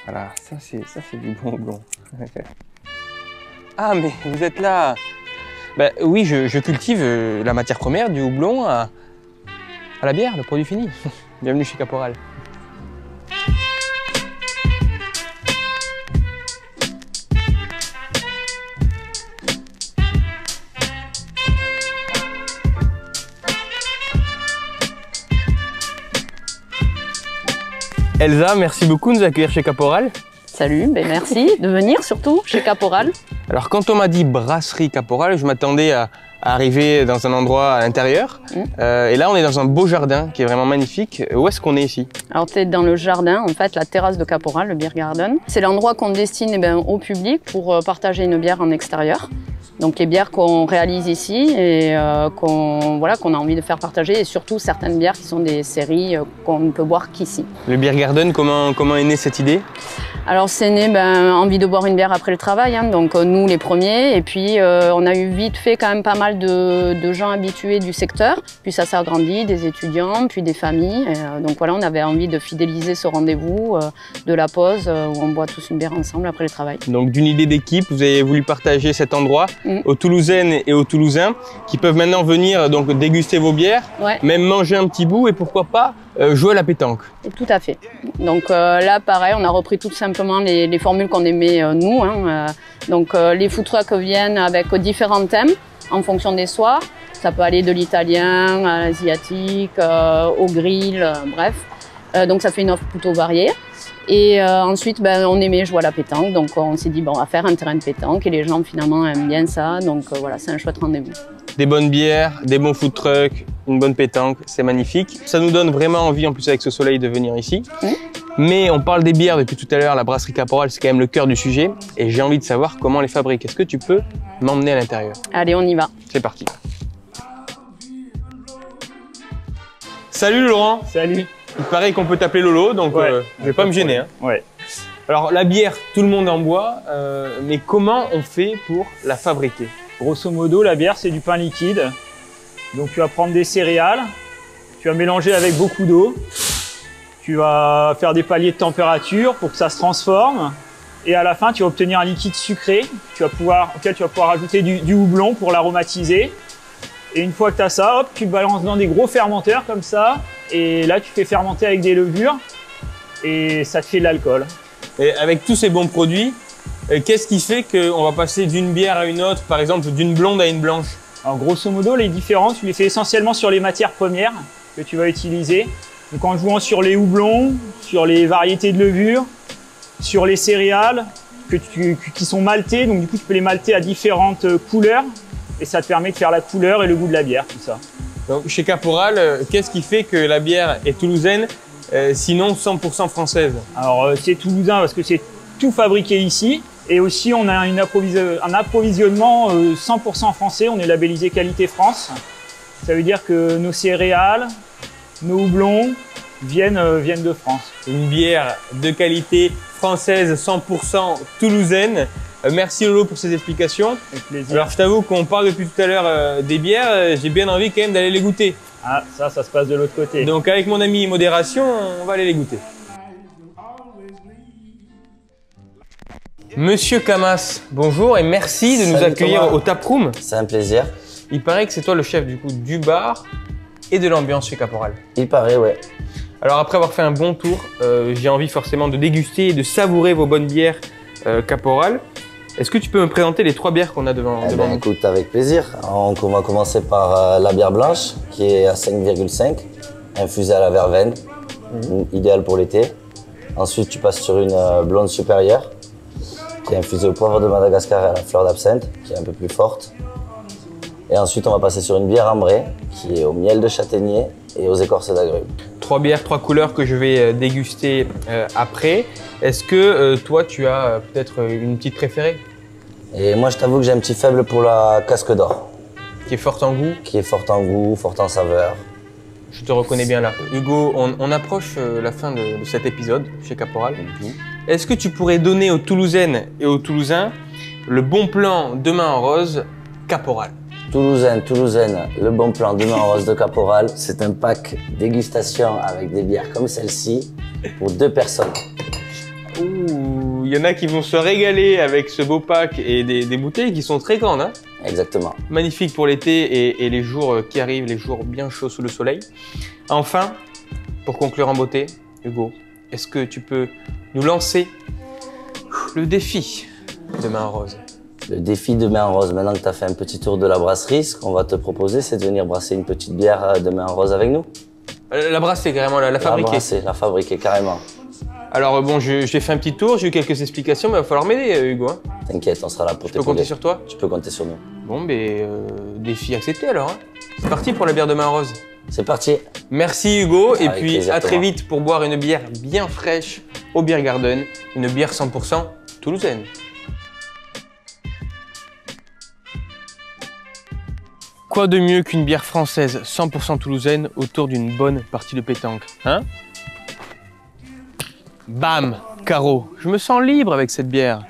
Voilà, ça c'est du bon houblon. Ah mais vous êtes là. Ben, oui, je cultive la matière première du houblon à la bière, le produit fini. Bienvenue chez Caporal. Elsa, merci beaucoup de nous accueillir chez Caporal. Salut, ben merci de venir surtout chez Caporal. Alors quand on m'a dit brasserie Caporal, je m'attendais à arriver dans un endroit à l'intérieur. Et là on est dans un beau jardin qui est vraiment magnifique. Où est-ce qu'on est ici? Alors tu es dans le jardin, en fait la terrasse de Caporal, le Beer Garden. C'est l'endroit qu'on destine au public pour partager une bière en extérieur. Donc les bières qu'on réalise ici et qu'on a envie de faire partager, et surtout certaines bières qui sont des séries qu'on ne peut boire qu'ici. Le Beer Garden, comment est née cette idée? Alors c'est né envie de boire une bière après le travail, hein, donc nous les premiers, et puis on a eu vite fait quand même pas mal de gens habitués du secteur, puis ça s'est agrandi, des étudiants, puis des familles, et, donc voilà, on avait envie de fidéliser ce rendez-vous de la pause où on boit tous une bière ensemble après le travail. Donc d'une idée d'équipe, vous avez voulu partager cet endroit aux Toulousaines et aux Toulousains qui peuvent maintenant venir donc déguster vos bières, même manger un petit bout et pourquoi pas jouer à la pétanque. Tout à fait. Donc là, pareil, on a repris tout simplement les formules qu'on aimait nous. Hein. Donc les food trucks viennent avec différents thèmes en fonction des soirs. Ça peut aller de l'italien à l'asiatique, au grill, bref. Donc ça fait une offre plutôt variée. Et ensuite, on aimait jouer à la pétanque, donc on s'est dit bon, on va faire un terrain de pétanque et les gens finalement aiment bien ça, donc voilà, c'est un chouette rendez-vous. Des bonnes bières, des bons food trucks, une bonne pétanque, c'est magnifique. Ça nous donne vraiment envie en plus avec ce soleil de venir ici. Mais on parle des bières depuis tout à l'heure, la brasserie Caporal c'est quand même le cœur du sujet et j'ai envie de savoir comment on les fabrique. Est-ce que tu peux m'emmener à l'intérieur? Allez, on y va. C'est parti. Salut Laurent. Salut. Il paraît qu'on peut t'appeler Lolo, donc je vais pas me gêner. Hein. Ouais. Alors la bière, tout le monde en boit, mais comment on fait pour la fabriquer? Grosso modo, la bière, c'est du pain liquide. Donc tu vas prendre des céréales, tu vas mélanger avec beaucoup d'eau, tu vas faire des paliers de température pour que ça se transforme, et à la fin, tu vas obtenir un liquide sucré auquel tu vas pouvoir ajouter du houblon pour l'aromatiser. Et une fois que tu as ça, hop, tu le balances dans des gros fermenteurs comme ça, et là, tu fais fermenter avec des levures, et ça te fait de l'alcool. Et avec tous ces bons produits, qu'est-ce qui fait qu'on va passer d'une bière à une autre, par exemple d'une blonde à une blanche? Alors grosso modo, les différences, tu les fais essentiellement sur les matières premières que tu vas utiliser. Donc en jouant sur les houblons, sur les variétés de levure, sur les céréales qui sont maltées, donc du coup tu peux les malter à différentes couleurs et ça te permet de faire la couleur et le goût de la bière, tout ça. Donc chez Caporal, qu'est-ce qui fait que la bière est toulousaine, sinon 100% française? Alors c'est toulousain parce que c'est tout fabriqué ici. Et aussi, on a un approvisionnement 100% français, on est labellisé Qualité France. Ça veut dire que nos céréales, nos houblons viennent de France. Une bière de qualité française, 100% toulousaine. Merci Lolo pour ces explications. Avec plaisir. Alors je t'avoue qu'on parle depuis tout à l'heure des bières, j'ai bien envie quand même d'aller les goûter. Ah, ça se passe de l'autre côté. Donc avec mon ami Modération, on va aller les goûter. Monsieur Camas, bonjour et merci de nous accueillir Thomas. Au Taproom. C'est un plaisir. Il paraît que c'est toi le chef du coup du bar et de l'ambiance chez Caporal. Il paraît, ouais. Alors après avoir fait un bon tour, j'ai envie forcément de déguster et de savourer vos bonnes bières Caporal. Est-ce que tu peux me présenter les 3 bières qu'on a devant nous? Écoute, avec plaisir. On va commencer par la bière blanche qui est à 5,5, infusée à la verveine, idéale pour l'été. Ensuite, tu passes sur une blonde supérieure qui est infusée au poivre de Madagascar et à la fleur d'absinthe, qui est un peu plus forte. Et ensuite, on va passer sur une bière ambrée, qui est au miel de châtaignier et aux écorces d'agrumes. 3 bières, 3 couleurs que je vais déguster après. Est-ce que toi, tu as peut-être une petite préférée? Et moi, je t'avoue que j'ai un petit faible pour la casque d'or. Qui est forte en goût? Qui est forte en goût, forte en saveur. Je te reconnais bien là. Hugo, on approche la fin de cet épisode chez Caporal. Est-ce que tu pourrais donner aux Toulousaines et aux Toulousains le bon plan Demain en rose Caporal? Toulousaine, le bon plan Demain en rose de Caporal, c'est un pack dégustation avec des bières comme celle-ci pour 2 personnes. Ouh, il y en a qui vont se régaler avec ce beau pack et des bouteilles qui sont très grandes. Hein. Exactement. Magnifique pour l'été et les jours qui arrivent, les jours bien chauds sous le soleil. Enfin, pour conclure en beauté, Hugo, est-ce que tu peux nous lancer le défi de Main en Rose? Le défi de Main en Rose, maintenant que tu as fait un petit tour de la brasserie, ce qu'on va te proposer, c'est de venir brasser une petite bière de Main en Rose avec nous. La brasser carrément, la fabriquer. La fabriquer carrément. Alors bon, j'ai fait un petit tour, j'ai eu quelques explications, mais il va falloir m'aider, Hugo. Hein. T'inquiète, on sera là pour t'épauler. Je peux compter sur toi? Tu peux compter sur nous. Bon, mais défi accepté alors. Hein. C'est parti pour la bière de Main en Rose. C'est parti. Merci Hugo, et Avec puis plaisir, à très Thomas. vite pour boire une bière bien fraîche au Beer Garden, une bière 100% toulousaine. Quoi de mieux qu'une bière française 100% toulousaine autour d'une bonne partie de pétanque, hein? Bam, Caro, je me sens libre avec cette bière.